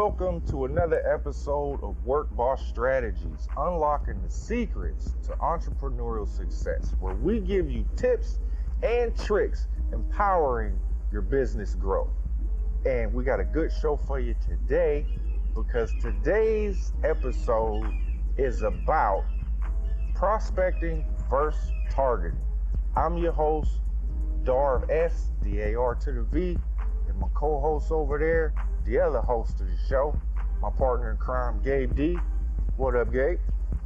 Welcome to another episode of Work Boss Strategies, unlocking the secrets to entrepreneurial success, where we give you tips and tricks empowering your business growth. And we got a good show for you today, because today's episode is about prospecting versus targeting. I'm your host, Darv S, D-A-R to the V, and my co-host over there, the other host of the show, my partner in crime, Gabe D. What up, Gabe?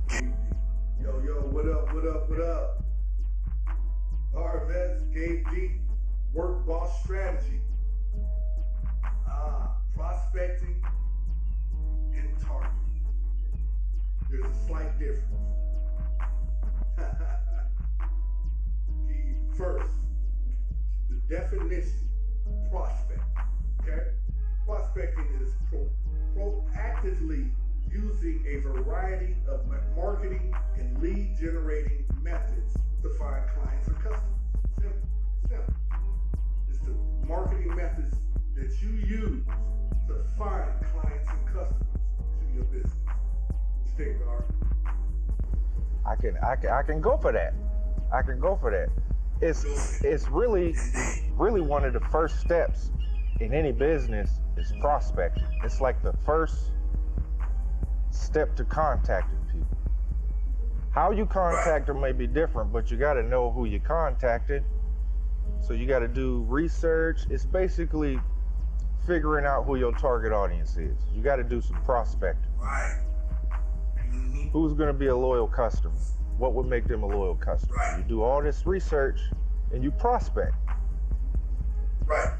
Yo, what up? Darv S, Gabe D, Work Boss Strategy. Prospecting and targeting. There's a slight difference. First, the definition, prospect, okay? Prospecting is proactively using a variety of marketing and lead generating methods to find clients or customers. Simple. It's the marketing methods that you use to find clients and customers to your business. Stick, Darv. I can go for that. It's really one of the first steps in any business is prospecting. It's like the first step to contacting people. How you contact them may be different, but you got to know who you contacted. So you got to do research. It's basically figuring out who your target audience is. You got to do some prospecting. Right. Mm-hmm. Who's going to be a loyal customer? What would make them a loyal customer? Right. You do all this research and you prospect. Right.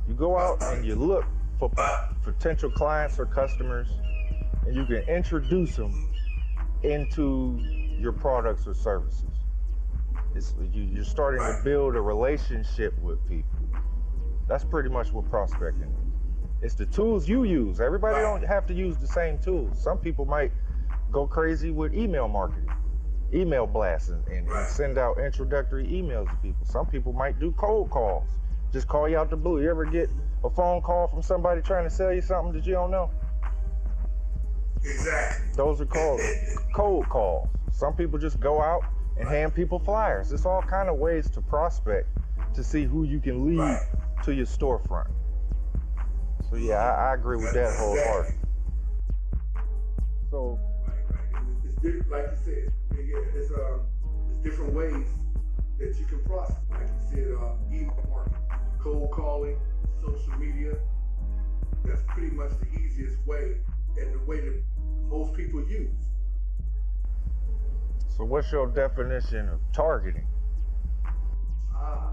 You go out and you look for potential clients or customers, and you can introduce them into your products or services. You're starting to build a relationship with people. That's pretty much what prospecting is. It's the tools you use. Everybody don't have to use the same tools. Some people might go crazy with email marketing, email blasts, and send out introductory emails to people. Some people might do cold calls. Just call you out the blue. You ever get a phone call from somebody trying to sell you something that you don't know? Exactly. Those are called cold calls. Some people just go out and hand people flyers. It's all kind of ways to prospect to see who you can lead to your storefront. So yeah, I agree with that wholeheartedly. So it's like you said, it's different ways that you can prospect. Like you said, email marketing, cold calling, social media. That's pretty much the easiest way and the way that most people use. So what's your definition of targeting? Now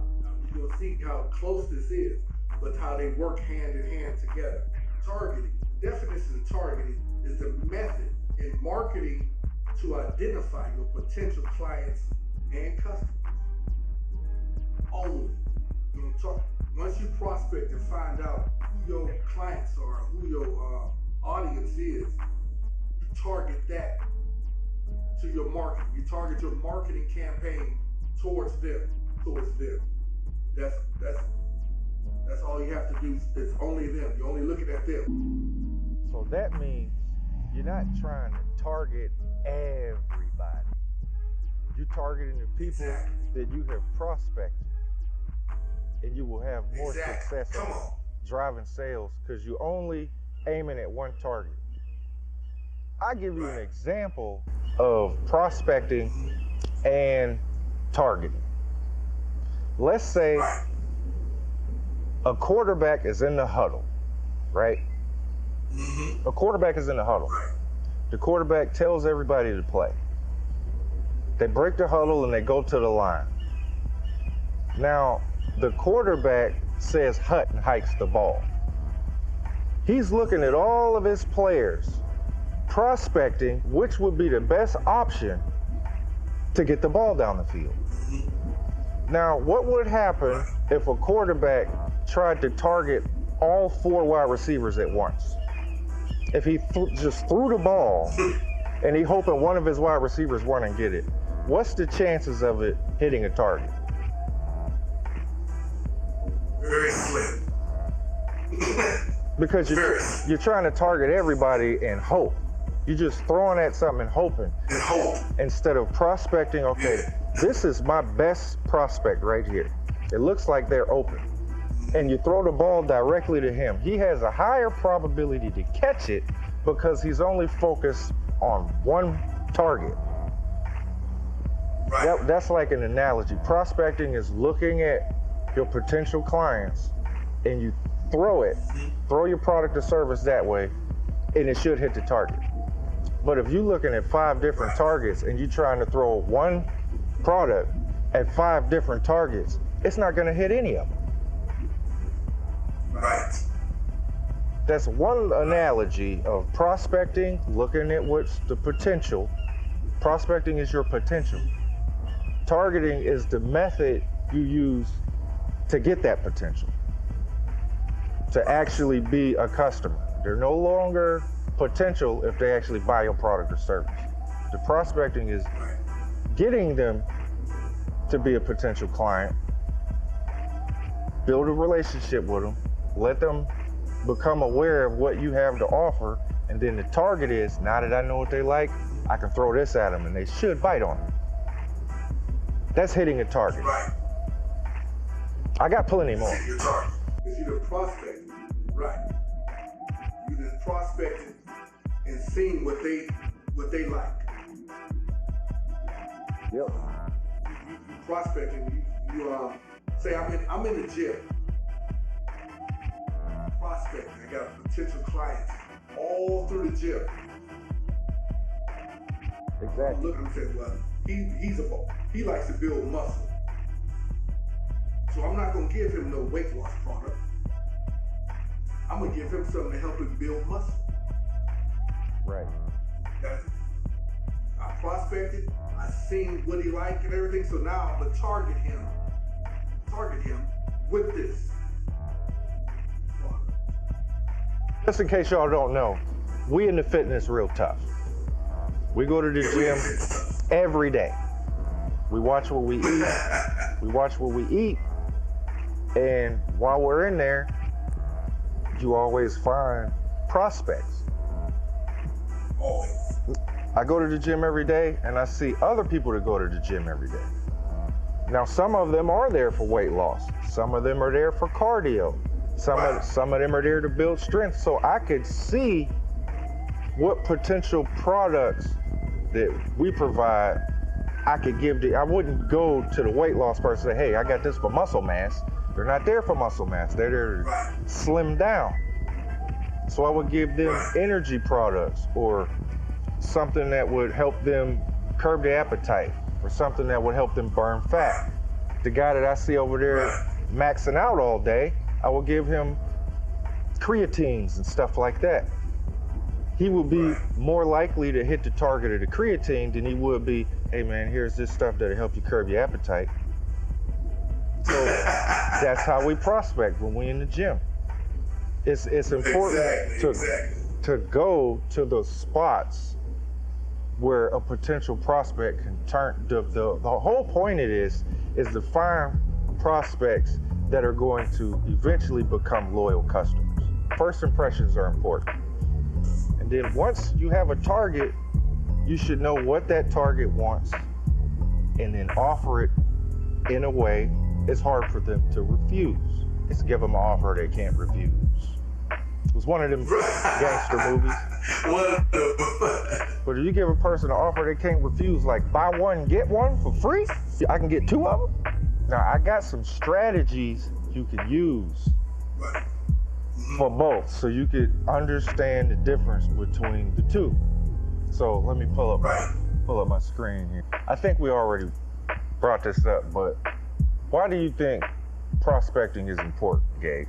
you're gonna see how close this is, but how they work hand in hand together. Targeting, the definition of targeting is the method in marketing to identify your potential clients and customers. Only. Once you prospect and find out who your clients are, who your audience is, you target that to your marketing. You target your marketing campaign towards them. That's all you have to do. It's only them. You're only looking at them. So that means you're not trying to target everybody. You're targeting the people that you have prospected. And you will have more success driving sales because you're only aiming at one target. I'll give you an example of prospecting and targeting. Let's say a quarterback is in the huddle, right? A quarterback is in the huddle. The quarterback tells everybody to play. They break the huddle and they go to the line. Now, the quarterback says hut and hikes the ball. He's looking at all of his players, prospecting which would be the best option to get the ball down the field. Now, what would happen if a quarterback tried to target all four wide receivers at once? If he just threw the ball and he hoping one of his wide receivers run and get it, what's the chances of it hitting a target? Very slim. Because you're trying to target everybody and hope. You're just throwing at something and hoping. And hope. Instead of prospecting, okay, this is my best prospect right here. It looks like they're open. And you throw the ball directly to him. He has a higher probability to catch it because he's only focused on one target. Right. That's like an analogy. Prospecting is looking at your potential clients and you throw your product or service that way, and it should hit the target. But if you're looking at 5 different targets and you're trying to throw one product at 5 different targets, it's not going to hit any of them. Right. That's one analogy of prospecting, looking at what's the potential. Prospecting is your potential. Targeting is the method you use to get that potential, to actually be a customer. They're no longer potential if they actually buy your product or service. The prospecting is getting them to be a potential client, build a relationship with them, let them become aware of what you have to offer, and then the target is, now that I know what they like, I can throw this at them and they should bite on it. That's hitting a target. Right. I got plenty more. Your target. If you're the prospect, right? You just prospected and seeing what they like. Yep. You prospecting. You say I'm in the gym. Prospecting. I got potential clients all through the gym. Exactly. Look at him and say, well, he likes to build muscle. So I'm not gonna give him no weight loss product. I'm gonna give him something to help him build muscle. Right. I prospected, I seen what he liked and everything, so now I'm gonna target him with this product. Just in case y'all don't know, we in the fitness real tough. We go to the gym every day. We watch what we eat. And while we're in there, you always find prospects. Always. I go to the gym every day and I see other people that go to the gym every day. Now, some of them are there for weight loss. Some of them are there for cardio. Some of them are there to build strength. So I could see what potential products that we provide I could give to. I wouldn't go to the weight loss person and say, hey, I got this for muscle mass. They're not there for muscle mass. They're there to slim down. So I would give them energy products or something that would help them curb their appetite or something that would help them burn fat. The guy that I see over there maxing out all day, I will give him creatines and stuff like that. He will be more likely to hit the target of the creatine than he would be, hey man, here's this stuff that'll help you curb your appetite. So that's how we prospect when we're in the gym. It's important to go to those spots where a potential prospect can turn. The whole point of this is to find prospects that are going to eventually become loyal customers. First impressions are important. And then once you have a target, you should know what that target wants and then offer it in a way it's hard for them to refuse. It's give them an offer they can't refuse. It was one of them gangster movies. But if you give a person an offer they can't refuse, like buy one, get one for free, I can get 2 of them. Now, I got some strategies you can use for both, so you could understand the difference between the two. So let me pull up my screen here. I think we already brought this up, but why do you think prospecting is important, Gabe?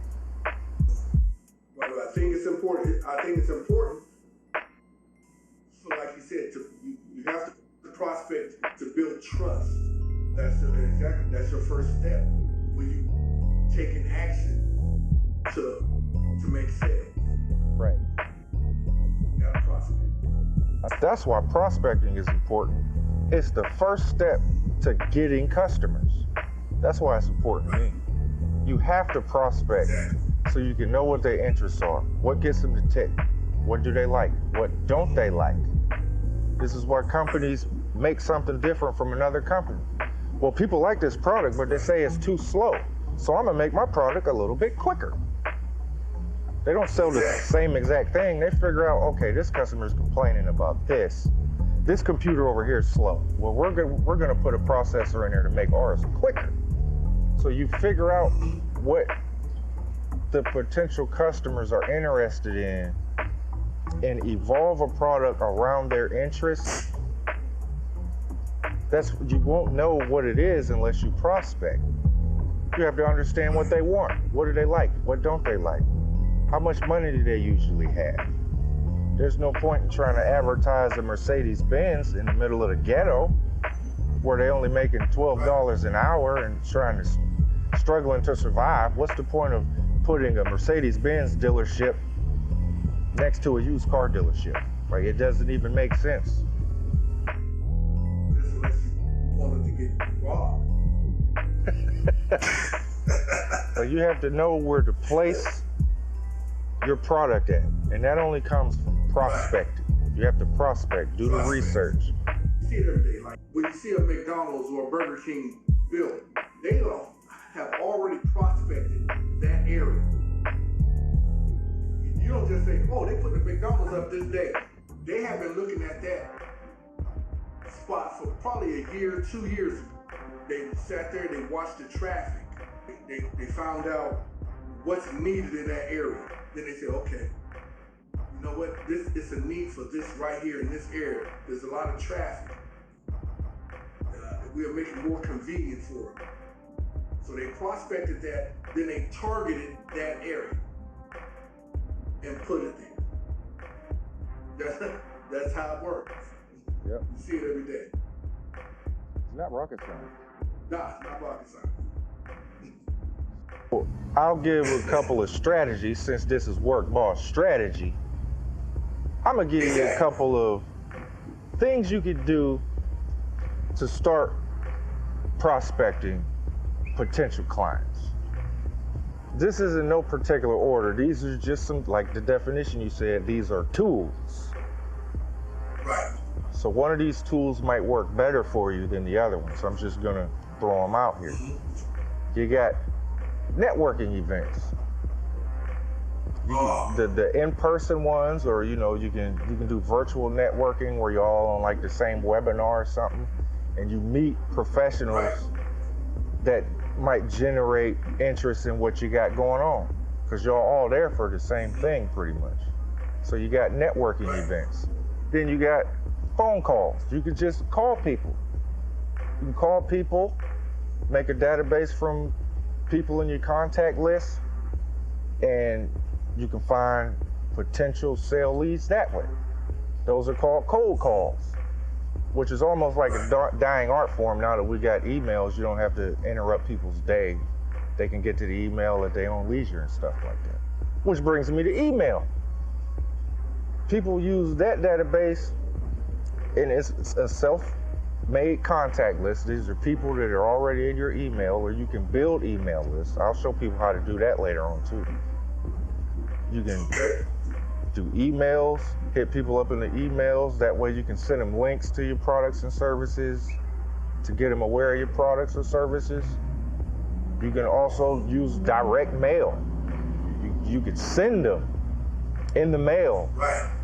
Well, I think it's important. So like you said, you have to prospect to build trust. That's your first step when you take an action to make sales. Right. You gotta prospect. That's why prospecting is important. It's the first step to getting customers. That's why it's important to me. You have to prospect so so you can know what their interests are. What gets them to tick? What do they like? What don't they like? This is why companies make something different from another company. Well, people like this product, but they say it's too slow. So I'm gonna make my product a little bit quicker. They don't sell the same exact thing. They figure out, okay, this customer's complaining about this. This computer over here is slow. Well, we're gonna put a processor in there to make ours quicker. So you figure out what the potential customers are interested in and evolve a product around their interests. You won't know what it is unless you prospect. You have to understand what they want. What do they like? What don't they like? How much money do they usually have? There's no point in trying to advertise a Mercedes-Benz in the middle of the ghetto where they're only making $12 an hour and struggling to survive. What's the point of putting a Mercedes-Benz dealership next to a used car dealership? Right? It doesn't even make sense. Just unless you wanted to get robbed. So you have to know where to place your product at, and that only comes from prospecting. You have to prospect, do the research. You see it every day. Like when you see a McDonald's or a Burger King building, they have already prospected that area. You don't just say, oh, they put the McDonald's up this day. They have been looking at that spot for probably a year, 2 years ago. They sat there, they watched the traffic. They found out what's needed in that area. Then they said, okay, you know what? This is a need for this right here in this area. There's a lot of traffic. We are making more convenient for them. So they prospected that, then they targeted that area and put it there. That's how it works. Yep. You see it every day. It's not rocket science. Nah, it's not rocket science. I'll give a couple of strategies since this is Work Boss strategy. I'm gonna give you a couple of things you could do to start prospecting potential clients. This is in no particular order. These are just some, like the definition you said, these are tools. Right. So one of these tools might work better for you than the other one. So I'm just gonna throw them out here. You got networking events. The in-person ones, or you can do virtual networking where you're all on like the same webinar or something, and you meet professionals that might generate interest in what you got going on, because you're all there for the same thing pretty much. So you got networking events. Then you got phone calls. You can just call people. You can call people, make a database from people in your contact list, and you can find potential sale leads that way. Those are called cold calls, which is almost like a dying art form now that we got emails. You don't have to interrupt people's day. They can get to the email at their own leisure and stuff like that. Which brings me to email. People use that database, and it's a self-made contact list. These are people that are already in your email, or you can build email lists. I'll show people how to do that later on too. You can do emails, hit people up in the emails. That way you can send them links to your products and services to get them aware of your products or services. You can also use direct mail. You could send them in the mail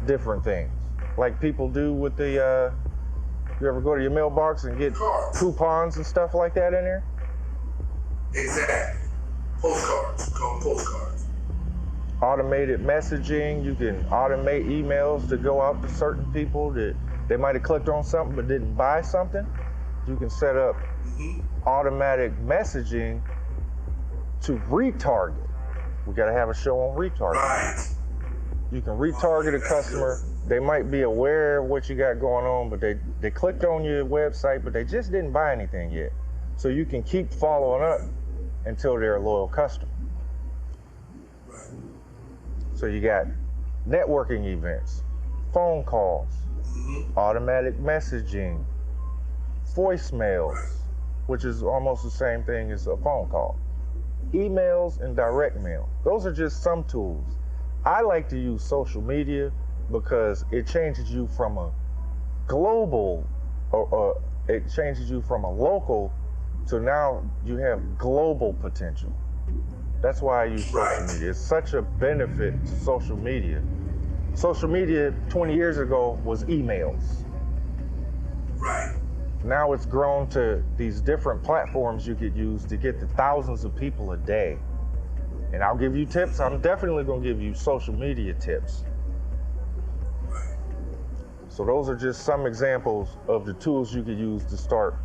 different things, like people do with the, you ever go to your mailbox and get coupons and stuff like that in there? Exactly. Postcards. Call them postcards. Automated messaging. You can automate emails to go out to certain people that they might have clicked on something but didn't buy something. You can set up automatic messaging to retarget. We got to have a show on retarget. Right. You can retarget a customer. They might be aware of what you got going on, but they clicked on your website, but they just didn't buy anything yet. So you can keep following up until they're a loyal customer. So you got networking events, phone calls, automatic messaging, voicemails, which is almost the same thing as a phone call. emails and direct mail. Those are just some tools. I like to use social media because it changes you from a global, or it changes you from a local to now you have global potential. That's why I use social media. It's such a benefit to social media. Social media 20 years ago was emails. Right. Now it's grown to these different platforms you could use to get to thousands of people a day. And I'll give you tips. I'm definitely going to give you social media tips. Right. So those are just some examples of the tools you could use to start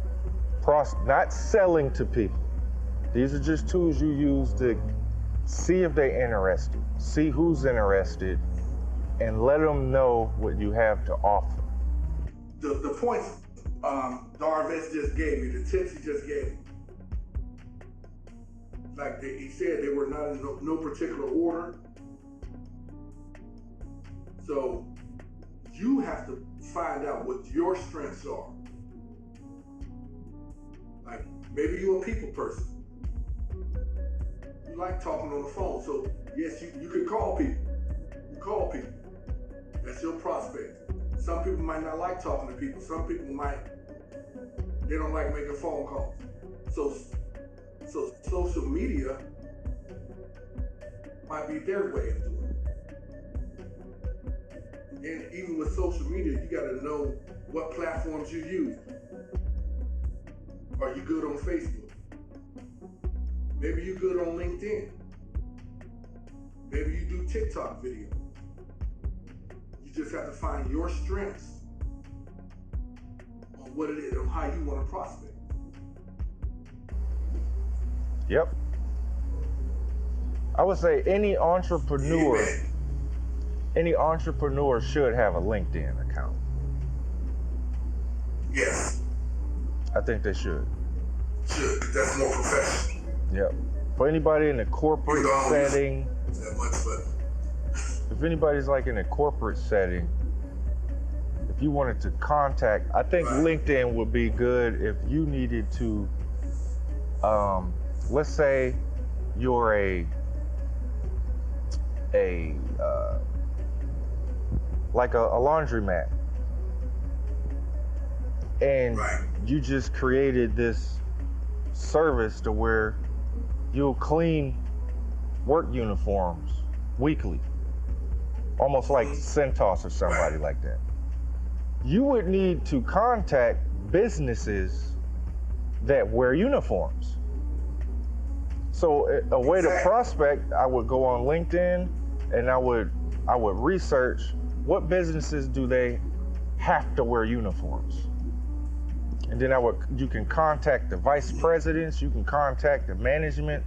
not selling to people. These are just tools you use to see if they're interested, see who's interested, and let them know what you have to offer. The points Darvez just gave me, the tips he just gave me, like he said, they were not in no particular order. So you have to find out what your strengths are. Like maybe you're a people person. You like talking on the phone. So yes, you can call people. You call people. That's your prospect. Some people might not like talking to people. Some people they don't like making phone calls. So social media might be their way of doing it. And even with social media, you got to know what platforms you use. Are you good on Facebook? Maybe you're good on LinkedIn. Maybe you do TikTok videos. You just have to find your strengths on what it is and how you want to prospect. Yep. I would say any entrepreneur should have a LinkedIn account. Yes. I think they should. Should. That's more professional. Yep. For anybody in a corporate setting, that much, but if anybody's like in a corporate setting, if you wanted to contact, I think LinkedIn would be good if you needed to, let's say you're like a laundromat, and you just created this service to where you'll clean work uniforms weekly, almost like Centos or somebody like that. You would need to contact businesses that wear uniforms. So a way to prospect, I would go on LinkedIn and I would research what businesses do they have to wear uniforms. And then you can contact the vice presidents, you can contact the management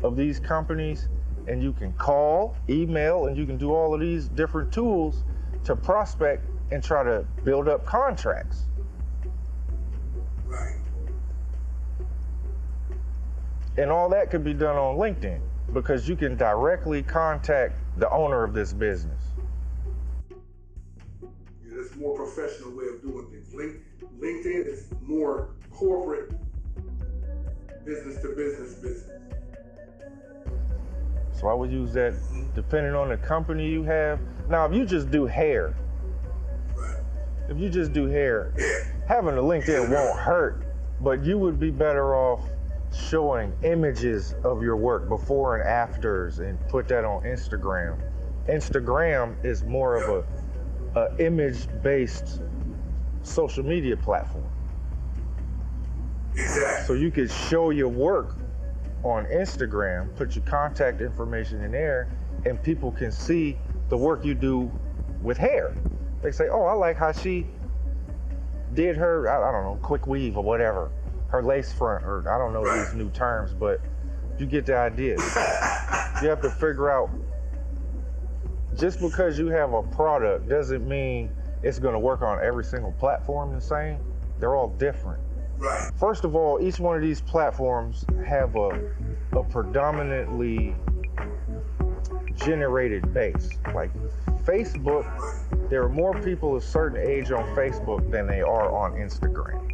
of these companies, and you can call, email, and you can do all of these different tools to prospect and try to build up contracts. Right. And all that could be done on LinkedIn because you can directly contact the owner of this business. Yeah, that's a more professional way of doing things. LinkedIn is more corporate, business to business. So I would use that depending on the company you have. Now, if you just do hair, having a LinkedIn won't hurt, but you would be better off showing images of your work before and afters and put that on Instagram. Instagram is more of a image-based social media platform. Exactly. So you could show your work on Instagram, put your contact information in there, and people can see the work you do with hair. They say, oh, I like how she did her, I don't know, quick weave or whatever, her lace front, or I don't know these new terms, but you get the idea. You have to figure out, just because you have a product doesn't mean it's gonna work on every single platform the same. They're all different. Right. First of all, each one of these platforms have a predominantly generated base. Like Facebook, there are more people a certain age on Facebook than they are on Instagram.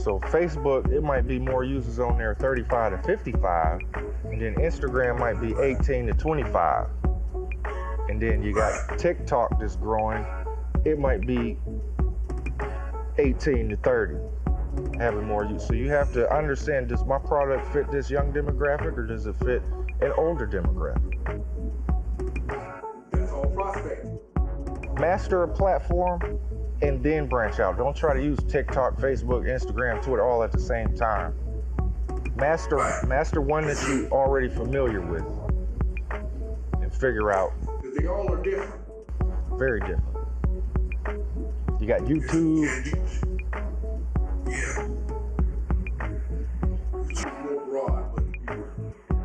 So Facebook, it might be more users on there 35 to 55, and then Instagram might be 18 to 25. And then you got TikTok that's growing, it might be 18 to 30, having more use. So you have to understand, does my product fit this young demographic or does it fit an older demographic? That's all prospecting. Master a platform and then branch out. Don't try to use TikTok, Facebook, Instagram, Twitter all at the same time. Master one that you're already familiar with and figure out. Because they all are different. Very different. You got YouTube. Yeah. It's more broad,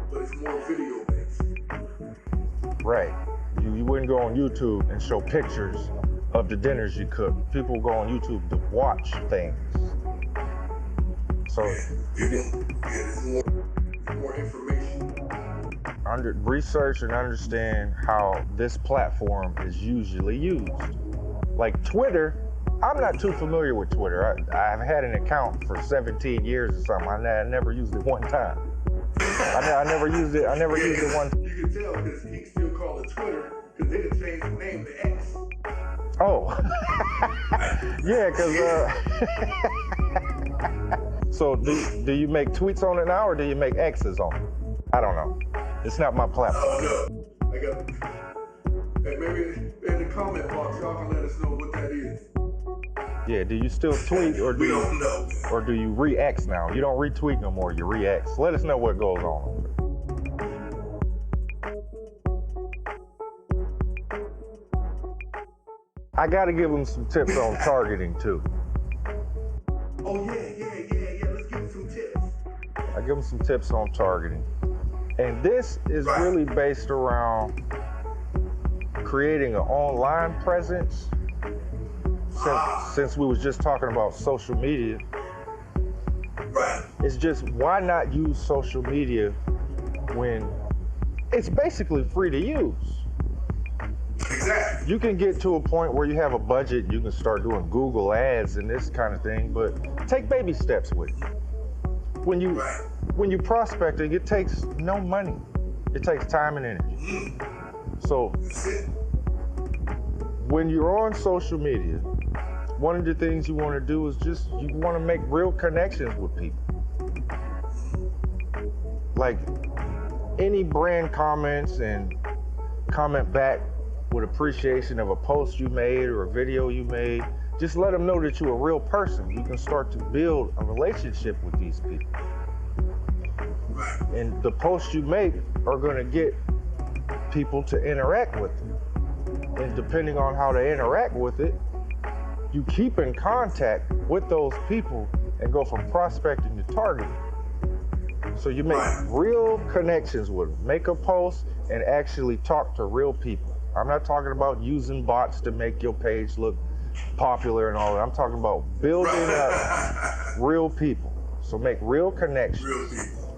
but it's more video based. Right. You wouldn't go on YouTube and show pictures of the dinners you cook. People go on YouTube to watch things. So there's more information. Research and understand how this platform is usually used. Like Twitter, I'm not too familiar with Twitter. I've had an account for 17 years or something. I never used it one time. I never used it. I never used it one time. You can tell because he still call it Twitter because they didn't change the name to X. Oh, yeah, because so do you make tweets on it now or do you make X's on it? I don't know. It's not my platform. Oh, no. Hey, maybe in the comment box, y'all can let us know what that is. Yeah, do you still tweet or do don't know. Or do you re-X now? You don't retweet no more, you re-X. Let us know what goes on. I gotta give them some tips on targeting too. Oh yeah. Let's give them some tips. I give them some tips on targeting. And this is really based around creating an online presence. Since we was just talking about social media, it's just, why not use social media when it's basically free to use? Exactly. You can get to a point where you have a budget, you can start doing Google ads and this kind of thing, but take baby steps with it. When you prospecting, it takes no money. It takes time and energy. So when you're on social media, one of the things you want to do is you want to make real connections with people. Like any brand comments and comment back with appreciation of a post you made or a video you made. Just let them know that you're a real person. You can start to build a relationship with these people. And the posts you make are going to get people to interact with them. And depending on how they interact with it, you keep in contact with those people and go from prospecting to targeting. So you make real connections with them. Make a post and actually talk to real people. I'm not talking about using bots to make your page look popular and all that. I'm talking about building up real people. So make real connections.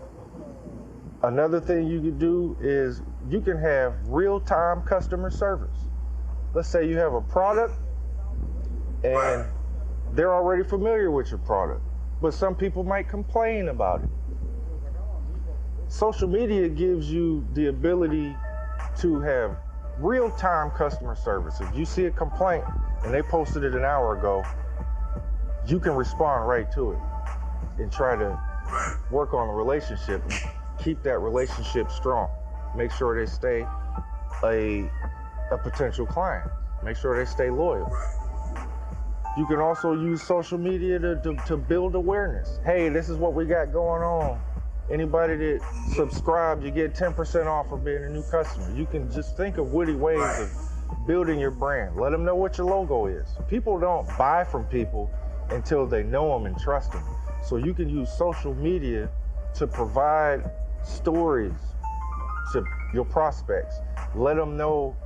Another thing you could do is you can have real-time customer service. Let's say you have a product and they're already familiar with your product, but some people might complain about it. Social media gives you the ability to have real-time customer service. If you see a complaint and they posted it an hour ago, you can respond right to it and try to work on the relationship and keep that relationship strong. Make sure they stay a potential client. Make sure they stay loyal. You can also use social media to build awareness. Hey, this is what we got going on. Anybody that subscribed, you get 10% off for being a new customer. You can just think of witty ways of building your brand. Let them know what your logo is. People don't buy from people until they know them and trust them. So you can use social media to provide stories to your prospects. Let them know,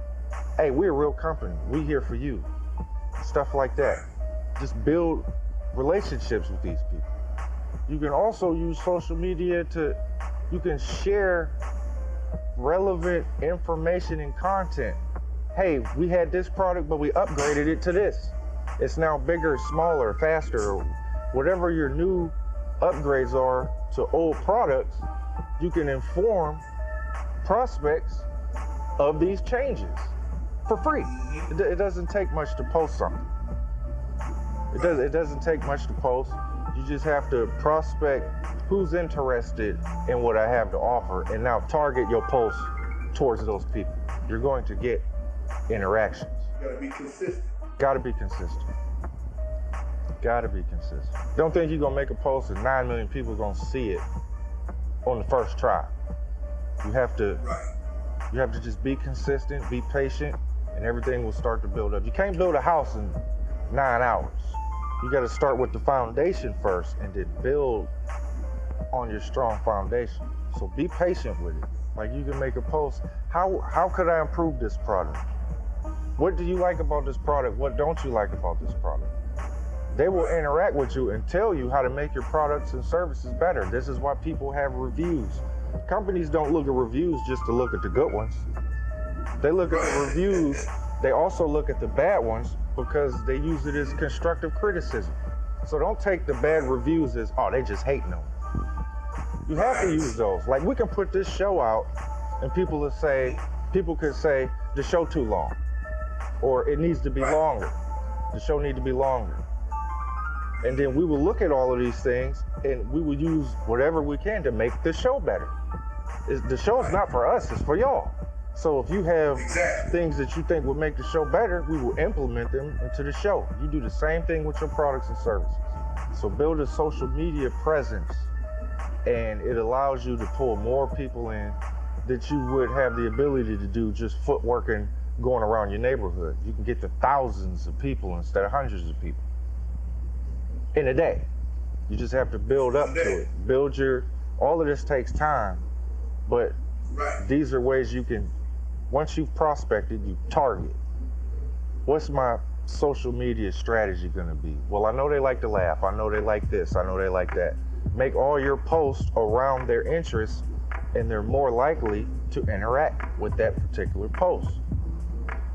hey, we're a real company. We're here for you. Stuff like that. Just build relationships with these people. You can also use social media you can share relevant information and content. Hey, we had this product, but we upgraded it to this. It's now bigger, smaller, faster, whatever your new upgrades are to old products, you can inform prospects of these changes for free. It doesn't take much to post something. It doesn't take much to post. You just have to prospect who's interested in what I have to offer, and now target your posts towards those people. You're going to get interactions. You gotta be consistent. Gotta be consistent. Gotta be consistent. Don't think you're gonna make a post and 9 million people are gonna see it on the first try. You have to just be consistent, be patient, and everything will start to build up. You can't build a house in 9 hours. You gotta start with the foundation first and then build on your strong foundation. So be patient with it. Like, you can make a post, how could I improve this product? What do you like about this product? What don't you like about this product? They will interact with you and tell you how to make your products and services better. This is why people have reviews. Companies don't look at reviews just to look at the good ones. They look at the reviews. They also look at the bad ones because they use it as constructive criticism. So don't take the bad reviews as, oh, they just hating on it. You have to use those. Like, we can put this show out and people could say, the show too long, or it needs to be longer. The show need to be longer. And then we will look at all of these things and we will use whatever we can to make the show better. The show's not for us, it's for y'all. So if you have things that you think would make the show better, we will implement them into the show. You do the same thing with your products and services. So build a social media presence, and it allows you to pull more people in that you would have the ability to do just footwork and going around your neighborhood. You can get to thousands of people instead of hundreds of people in a day. You just have to build up to it. All of this takes time, but these are ways you can, once you've prospected, you target. What's my social media strategy gonna be? Well, I know they like to laugh. I know they like this. I know they like that. Make all your posts around their interests, and they're more likely to interact with that particular post.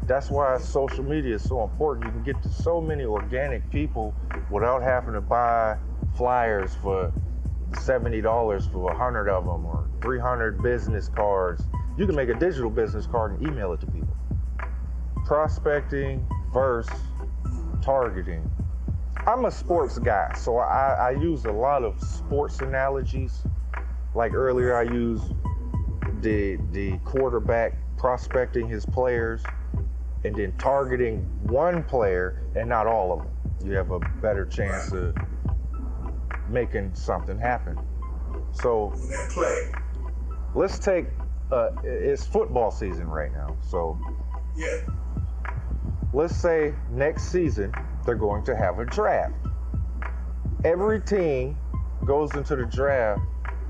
That's why social media is so important. You can get to so many organic people without having to buy flyers for $70 for 100 of them, or 300 business cards. You can make a digital business card and email it to people. Prospecting versus targeting. I'm a sports guy, so I use a lot of sports analogies. Like earlier, I used the quarterback prospecting his players and then targeting one player and not all of them. You have a better chance of making something happen. So let's take, it's football season right now. So let's say next season, they're going to have a draft. Every team goes into the draft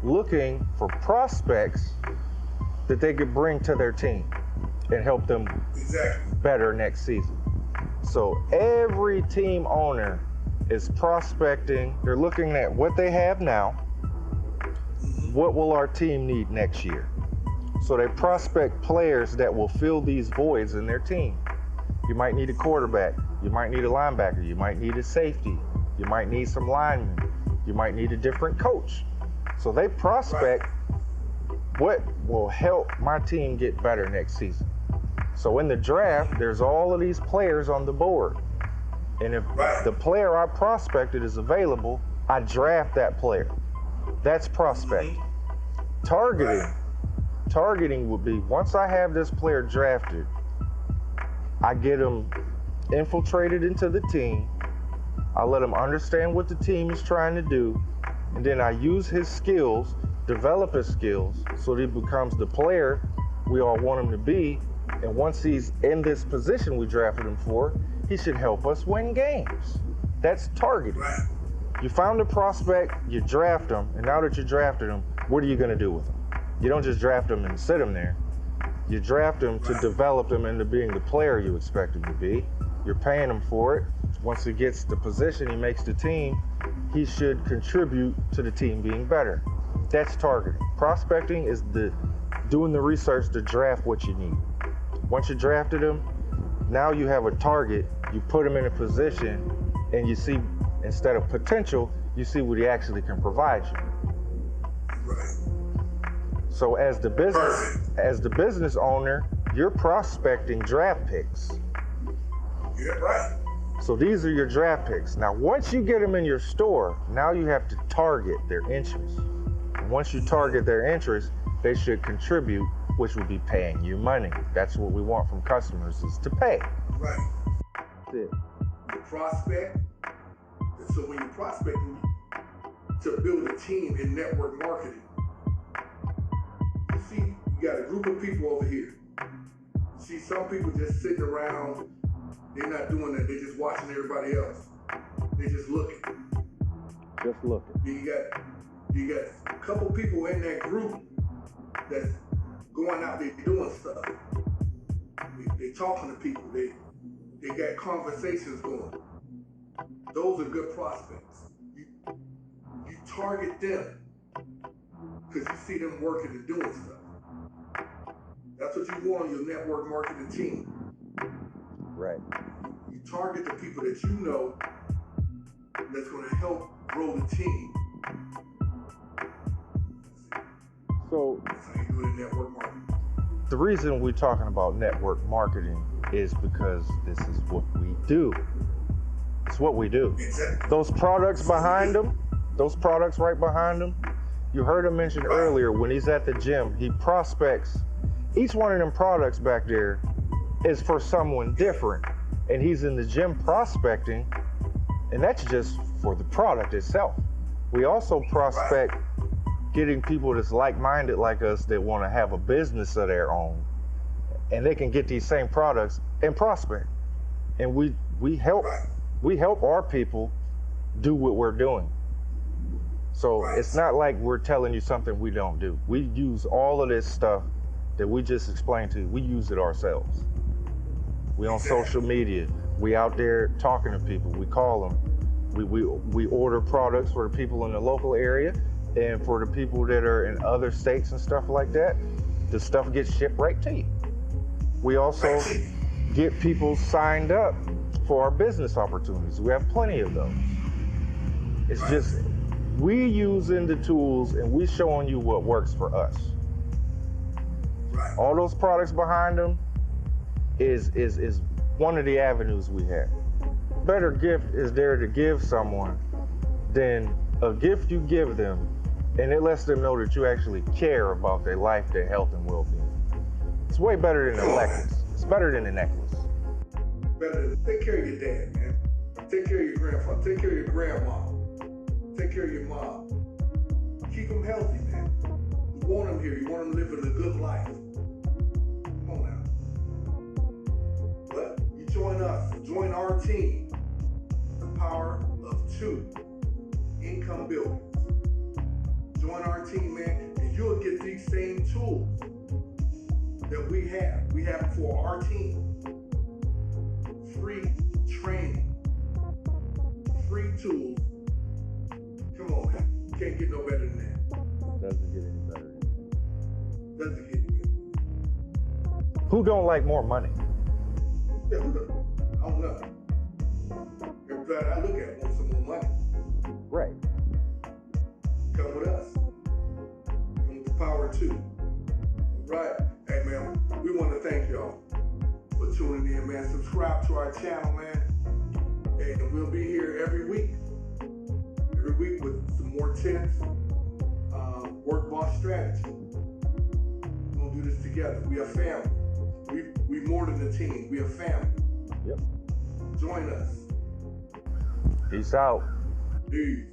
looking for prospects that they could bring to their team and help them better next season. So every team owner is prospecting. They're looking at what they have now. What will our team need next year? So they prospect players that will fill these voids in their team. You might need a quarterback. You might need a linebacker. You might need a safety. You might need some linemen. You might need a different coach. So they prospect what will help my team get better next season. So in the draft, there's all of these players on the board. And if the player I prospected is available, I draft that player. That's prospecting. Targeting would be, once I have this player drafted, I get them infiltrated into the team. I let him understand what the team is trying to do. And then I use his skills, develop his skills, so that he becomes the player we all want him to be. And once he's in this position we drafted him for, he should help us win games. That's targeting. You found a prospect, you draft him, and now that you drafted him, what are you gonna do with him? You don't just draft him and sit him there. You draft him to develop him into being the player you expect him to be. You're paying him for it. Once he gets the position, he makes the team, he should contribute to the team being better. That's targeting. Prospecting is doing the research to draft what you need. Once you drafted him, now you have a target, you put him in a position, and you see Instead of potential, you see what he actually can provide you. Right. So as the business owner, you're prospecting draft picks. Yeah, right. So these are your draft picks. Now, once you get them in your store, now you have to target their interests. And once you target their interests, they should contribute, which will be paying you money. That's what we want from customers, is to pay. Right. That's it. You prospect. So when you're prospecting, to build a team in network marketing, you see, you got a group of people over here. You see some people just sitting around. They're not doing that. They're just watching everybody else. They're just looking. Just looking. You got a couple people in that group that's going out there doing stuff. They talking to people. They got conversations going. Those are good prospects. You target them because you see them working and doing stuff. That's what you want on your network marketing team. Right. You target the people that you know that's going to help grow the team. So that's how you do it in network marketing. The reason we're talking about network marketing is because this is what we do. It's what we do. Exactly. Those products behind them, those products right behind him, you heard him mention earlier when he's at the gym, he prospects. Each one of them products back there is for someone different. And he's in the gym prospecting, and that's just for the product itself. We also prospect getting people that's like-minded like us that want to have a business of their own, and they can get these same products and prospect. And we help our people do what we're doing. So it's not like we're telling you something we don't do. We use all of this stuff that we just explained to you. We use it ourselves. We on social media. We out there talking to people. We call them. We order products for the people in the local area, and for the people that are in other states and stuff like that, the stuff gets shipped right to you. We also get people signed up for our business opportunities. We have plenty of those. It's just we using the tools and we showing you what works for us. All those products behind them is one of the avenues we have. Better gift is there to give someone than a gift you give them, and it lets them know that you actually care about their life, their health, and well-being. It's way better than a necklace. It's better than a necklace. Better than take care of your dad, man. Take care of your grandfather. Take care of your grandma. Take care of your mom. Keep them healthy, man. You want them here. You want them living a good life. Come on now. But you join us. Join our team. The power of 2 income builders. Join our team, man, and you'll get these same tools that we have. We have them for our team. Free training. Free tools. Come on, man. You can't get no better than that. Doesn't get any better. Doesn't get any better. Who don't like more money? Yeah, who don't? I don't know. Everybody I look at wants some more money. Right. Come with us. Come with the power of 2. Right. Hey, man, we want to thank y'all for tuning in, man. Subscribe to our channel, man. And we'll be here every week. Every week with some more tenets, work boss strategy. We're going to do this together. We are family. We more than a team. We are family. Yep. Join us. Peace out. Peace.